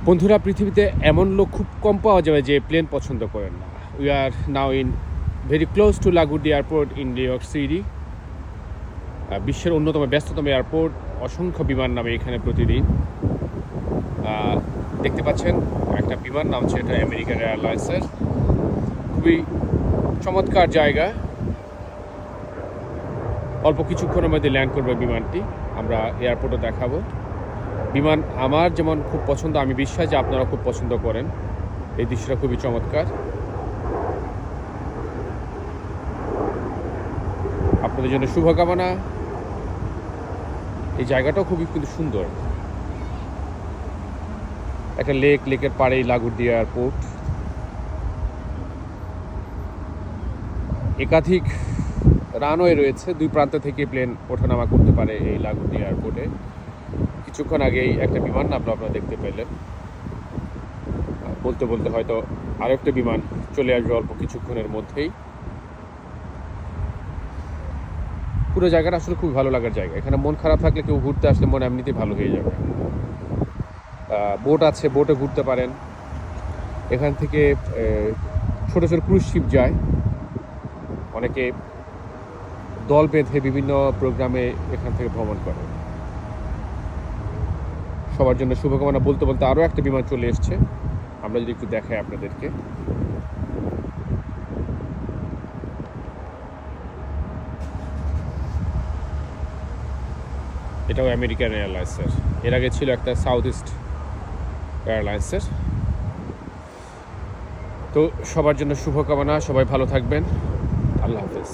বন্ধুরা, পৃথিবীতে এমন লোক খুব কম পাওয়া যাবে যে প্লেন পছন্দ করেন না। We are now in very close to LaGuardia airport in New York City. বিশ্বের অন্যতম ব্যস্ততম এয়ারপোর্ট। অসংখ্য বিমান নামে এখানে প্রতিদিন। দেখতে পাচ্ছেন একটা বিমান নামছে, এটা আমেরিকান এয়ারলাইন্সের। খুবই চমৎকার জায়গা। অল্প কিছুক্ষণের মধ্যে ল্যান্ড করবে বিমানটি। আমরা এয়ারপোর্টও দেখাবো। বিমান আমার যেমন খুব পছন্দ, আমি বিশ্বাস যে আপনারা খুব পছন্দ করেন। এই দৃশ্যটা খুবই চমৎকার। আপনাদের জন্য শুভকামনা। এই জায়গাটাও খুবই কিন্তু সুন্দর। একটা লেকের পাড়েই লাগুডি এয়ারপোর্ট। একাধিক রানওয়ে রয়েছে, দুই প্রান্ত থেকে প্লেন ওঠানামা করতে পারে এই লাগুডি এয়ারপোর্টে। কিছুক্ষণ আগেই একটা বিমান নামলো, আপনারা দেখতে পেলেন। বলতে বলতে হয়তো আরও একটা বিমান চলে আসবে অল্প কিছুক্ষণের মধ্যেই। পুরো জায়গাটা আসলে খুব ভালো লাগার জায়গা। এখানে মন খারাপ থাকলে কেউ ঘুরতে আসলে মন এমনিতেই ভালো হয়ে যাবে। বোট আছে, বোটে ঘুরতে পারেন। এখান থেকে ছোট ছোট ক্রুজ শিপ যায়। অনেকে দল বেঁধে বিভিন্ন প্রোগ্রামে এখান থেকে ভ্রমণ করে। সবার জন্য শুভকামনা। বলতে বলতে আরও একটা বিমান চলে এসছে, আমরা যদি একটু দেখাই আপনাদেরকে। এটাও আমেরিকান এয়ারলাইন্সের। এর আগে ছিল একটা সাউথ ইস্ট এয়ারলাইন্সের। তো সবার জন্য শুভকামনা, সবাই ভালো থাকবেন। আল্লাহ হাফেজ।